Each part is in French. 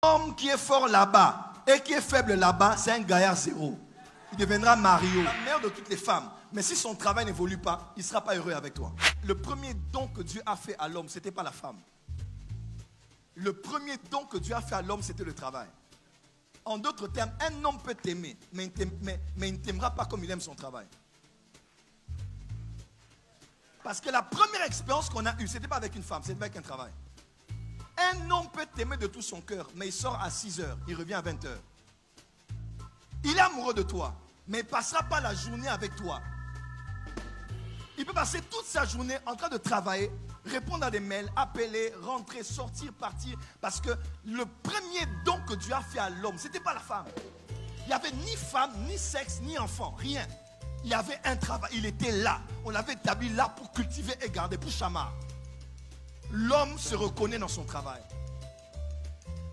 L'homme qui est fort là-bas et qui est faible là-bas, c'est un gaillard zéro. Il deviendra Mario, la mère de toutes les femmes. Mais si son travail n'évolue pas, il ne sera pas heureux avec toi. Le premier don que Dieu a fait à l'homme, ce n'était pas la femme. Le premier don que Dieu a fait à l'homme, c'était le travail. En d'autres termes, un homme peut t'aimer, mais il ne t'aimera pas comme il aime son travail. Parce que la première expérience qu'on a eue, ce n'était pas avec une femme, c'était avec un travail. Un homme peut t'aimer de tout son cœur, mais il sort à 6 heures, il revient à 20 heures. Il est amoureux de toi, mais il ne passera pas la journée avec toi. Il peut passer toute sa journée en train de travailler, répondre à des mails, appeler, rentrer, sortir, partir. Parce que le premier don que Dieu a fait à l'homme, ce n'était pas la femme. Il n'y avait ni femme, ni sexe, ni enfant, rien. Il y avait un travail, il était là. On l'avait établi là pour cultiver et garder, pour chamar. L'homme se reconnaît dans son travail.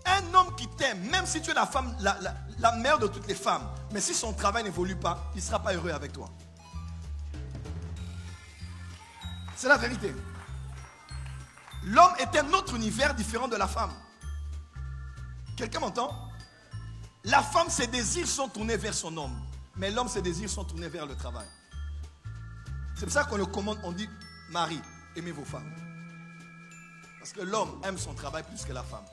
Un homme qui t'aime, même si tu es la femme, la mère de toutes les femmes, mais si son travail n'évolue pas, il ne sera pas heureux avec toi. C'est la vérité. L'homme est un autre univers différent de la femme. Quelqu'un m'entend? La femme, ses désirs sont tournés vers son homme, mais l'homme, ses désirs sont tournés vers le travail. C'est pour ça qu'on le commande, on dit, mari, aimez vos femmes. Parce que l'homme aime son travail plus que la femme.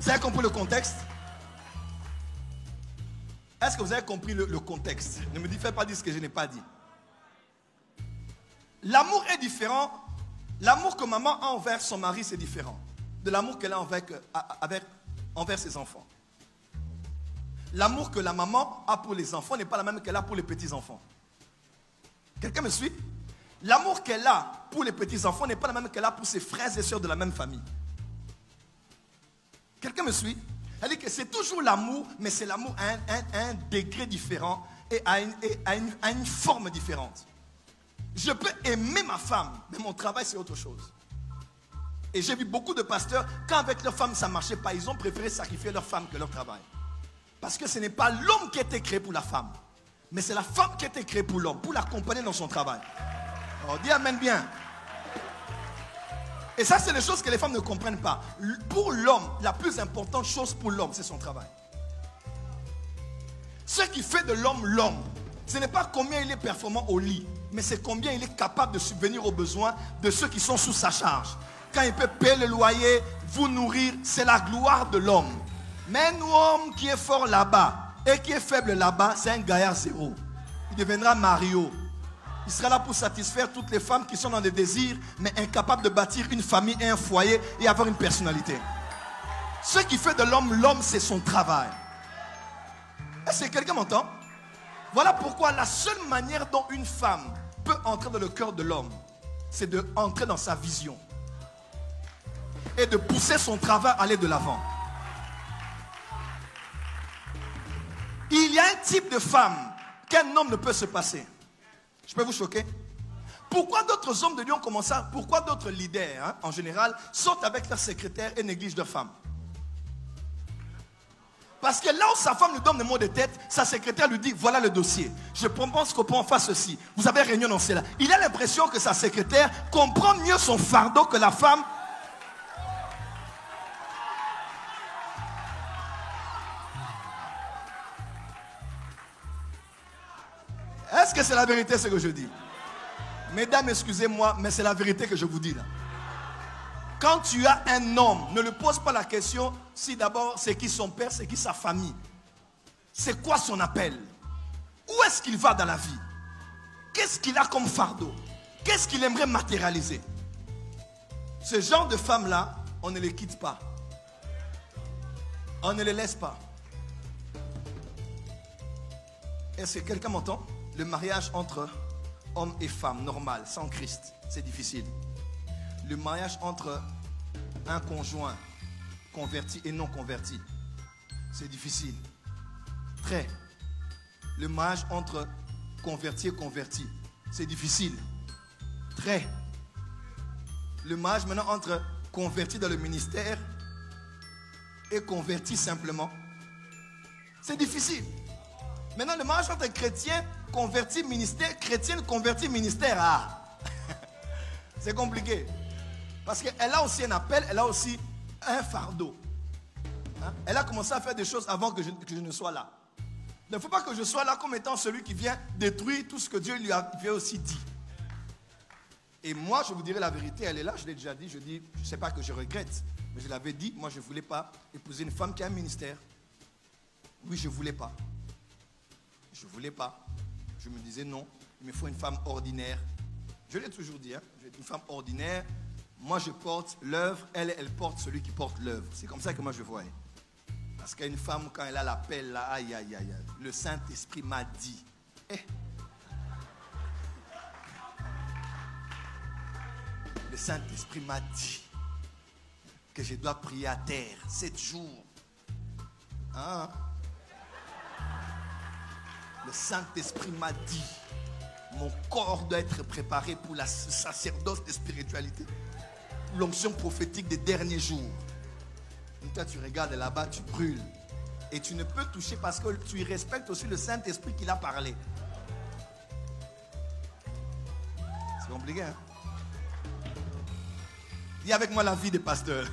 Vous avez compris le contexte? Est-ce que vous avez compris le contexte? Ne me faites pas dire ce que je n'ai pas dit. L'amour est différent. L'amour que maman a envers son mari, c'est différent de l'amour qu'elle a envers ses enfants. L'amour que la maman a pour les enfants n'est pas la même qu'elle a pour les petits-enfants. Quelqu'un me suit? L'amour qu'elle a pour les petits-enfants n'est pas la même qu'elle a pour ses frères et sœurs de la même famille. Quelqu'un me suit? Elle dit que c'est toujours l'amour, mais c'est l'amour à un degré différent et à une forme différente. Je peux aimer ma femme, mais mon travail c'est autre chose. Et j'ai vu beaucoup de pasteurs, quand avec leur femme ça ne marchait pas, ils ont préféré sacrifier leur femme que leur travail. Parce que ce n'est pas l'homme qui a été créé pour la femme, mais c'est la femme qui a été créée pour l'homme, pour l'accompagner dans son travail. Alors dis amen bien. Et ça, c'est les choses que les femmes ne comprennent pas. Pour l'homme, la plus importante chose pour l'homme, c'est son travail. Ce qui fait de l'homme l'homme, ce n'est pas combien il est performant au lit, mais c'est combien il est capable de subvenir aux besoins de ceux qui sont sous sa charge. Quand il peut payer le loyer, vous nourrir, c'est la gloire de l'homme. Mais un homme qui est fort là-bas et qui est faible là-bas, c'est un gaillard zéro. Il deviendra Mario. Il sera là pour satisfaire toutes les femmes qui sont dans des désirs, mais incapables de bâtir une famille et un foyer et avoir une personnalité. Ce qui fait de l'homme l'homme, c'est son travail. Est-ce que quelqu'un m'entend? Voilà pourquoi la seule manière dont une femme peut entrer dans le cœur de l'homme, c'est d'entrer dans sa vision et de pousser son travail à aller de l'avant. Il y a un type de femme qu'un homme ne peut se passer. Je peux vous choquer? Pourquoi d'autres hommes de Dieu ont commencé à... Pourquoi d'autres leaders, en général, sortent avec leurs secrétaires et négligent leurs femmes? Parce que là où sa femme lui donne des mots de tête, sa secrétaire lui dit, voilà le dossier. Je pense qu'on peut en faire ceci. Vous avez réunion dans cela. Il a l'impression que sa secrétaire comprend mieux son fardeau que la femme. Est-ce que c'est la vérité ce que je dis? Mesdames, excusez-moi, mais c'est la vérité que je vous dis là. Quand tu as un homme, ne lui pose pas la question si d'abord c'est qui son père, c'est qui sa famille. C'est quoi son appel? Où est-ce qu'il va dans la vie? Qu'est-ce qu'il a comme fardeau? Qu'est-ce qu'il aimerait matérialiser? Ce genre de femmes-là, on ne les quitte pas. On ne les laisse pas. Est-ce que quelqu'un m'entend? Le mariage entre homme et femme, normal, sans Christ, c'est difficile. Le mariage entre un conjoint converti et non converti, c'est difficile. Très. Le mariage entre converti et converti, c'est difficile. Très. Le mariage maintenant entre converti dans le ministère et converti simplement, c'est difficile. Maintenant, le mariage entre chrétien converti ministère, chrétienne converti ministère, C'est compliqué. Parce qu'elle a aussi un appel, elle a aussi un fardeau. Hein? Elle a commencé à faire des choses avant que je ne sois là. Il ne faut pas que je sois là comme étant celui qui vient détruire tout ce que Dieu lui avait aussi dit. Et moi, je vous dirai la vérité, elle est là, je l'ai déjà dit, je ne sais pas que je regrette, mais je l'avais dit, moi je ne voulais pas épouser une femme qui a un ministère. Oui, je ne voulais pas. Je ne voulais pas. Je me disais non, il me faut une femme ordinaire. Je l'ai toujours dit, hein, je veux une femme ordinaire. Moi, je porte l'œuvre, elle porte celui qui porte l'œuvre. C'est comme ça que moi je voyais. Parce qu'une femme, quand elle a l'appel, là, aïe, aïe, aïe, le Saint-Esprit m'a dit. Le Saint-Esprit m'a dit que je dois prier à terre 7 jours. Hein? Le Saint-Esprit m'a dit, mon corps doit être préparé pour la sacerdoce de spiritualité, l'onction prophétique des derniers jours. Et toi, tu regardes là-bas, tu brûles. Et tu ne peux toucher parce que tu respectes aussi le Saint-Esprit qui l'a parlé. C'est compliqué, hein? Dis avec moi la vie des pasteurs.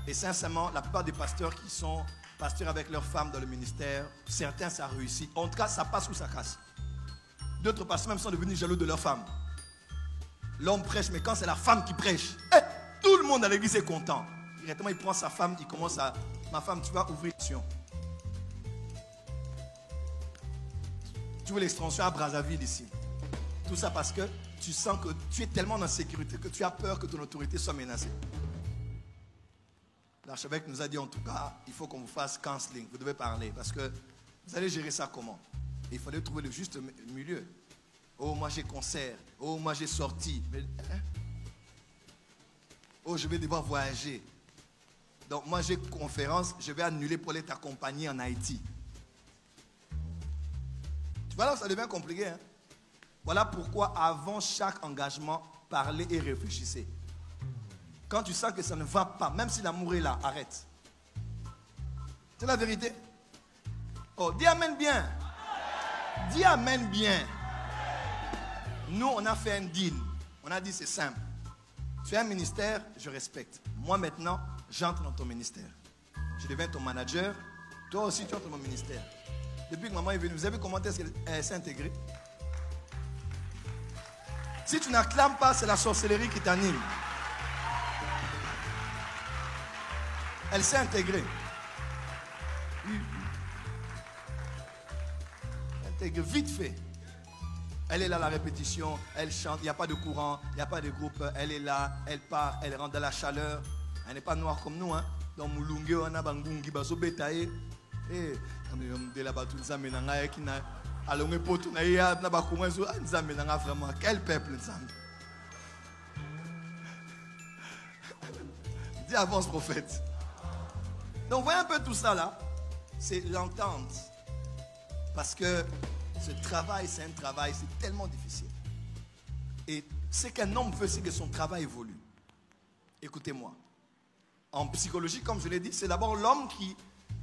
Et sincèrement, la plupart des pasteurs qui sont pasteurs avec leurs femmes dans le ministère, certains ça réussit. En tout cas, ça passe ou ça casse. D'autres pasteurs même sont devenus jaloux de leur femme. L'homme prêche, mais quand c'est la femme qui prêche, tout le monde à l'église est content. Directement, il prend sa femme, il commence à... Ma femme, tu vas ouvrir l'extension. Tu veux l'extension à Brazzaville ici. Tout ça parce que tu sens que tu es tellement en sécurité que tu as peur que ton autorité soit menacée. L'archevêque nous a dit en tout cas, il faut qu'on vous fasse counseling. Vous devez parler parce que vous allez gérer ça comment? Et il fallait trouver le juste milieu. Oh, moi j'ai concert. Oh, moi j'ai sorti. Mais, hein? Oh, je vais devoir voyager. Donc moi j'ai conférence, je vais annuler pour aller t'accompagner en Haïti. Tu vois là, ça devient compliqué. Hein? Voilà pourquoi avant chaque engagement, parlez et réfléchissez. Quand tu sens que ça ne va pas, même si l'amour est là, arrête. C'est la vérité. Oh, dis amen bien. Dis amen bien. Nous, on a fait un deal. On a dit c'est simple. Tu as un ministère, je respecte. Moi maintenant, j'entre dans ton ministère. Je deviens ton manager. Toi aussi, tu entres dans mon ministère. Depuis que maman est venue, vous avez vu comment est-ce qu'elle s'est intégrée? Si tu n'acclames pas, c'est la sorcellerie qui t'anime. Elle s'est intégrée. Intégrée vite fait. Elle est là à la répétition, elle chante, il n'y a pas de courant, il n'y a pas de groupe, elle est là, elle part, elle rentre dans la chaleur. Elle n'est pas noire comme nous, hein. Dans Moulungue, on a Bangungi, Baso Betaye. Et de là-bas, tout ça, mais qui n'a alors on peut tout n'a pas commencé à vraiment quel peuple ça. Dis avance prophète. Donc voyez un peu tout ça là, c'est l'entente. Parce que ce travail, c'est un travail, c'est tellement difficile. Et ce qu'un homme veut, c'est que son travail évolue. Écoutez-moi. En psychologie, comme je l'ai dit, c'est d'abord l'homme qui...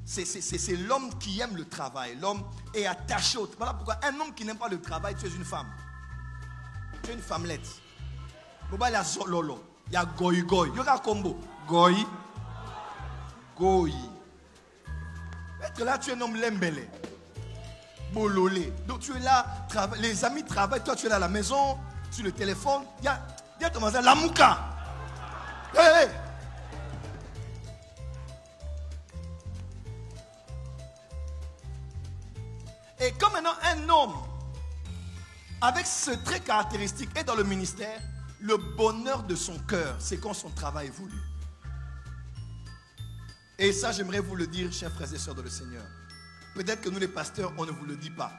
C'est l'homme qui aime le travail. L'homme est attaché au travail. Voilà pourquoi un homme qui n'aime pas le travail, tu es une femme. Tu es une femmelette. Il y a Zololo, il y a Goy Goy. Il y a un combo. Goy. Goy. Être là, tu es un homme lembele. Bololé. Donc tu es là, les amis travaillent, toi tu es là à la maison, sur le téléphone. Il y a ton voisin, la mouka. Hey, hey. Et comme maintenant un homme avec ce trait caractéristique est dans le ministère, le bonheur de son cœur, c'est quand son travail évolue. Et ça, j'aimerais vous le dire, chers frères et sœurs de le Seigneur. Peut-être que nous les pasteurs, on ne vous le dit pas.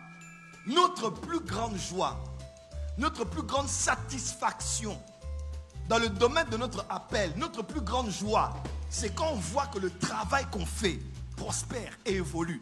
Notre plus grande joie, notre plus grande satisfaction dans le domaine de notre appel, notre plus grande joie, c'est quand on voit que le travail qu'on fait prospère et évolue.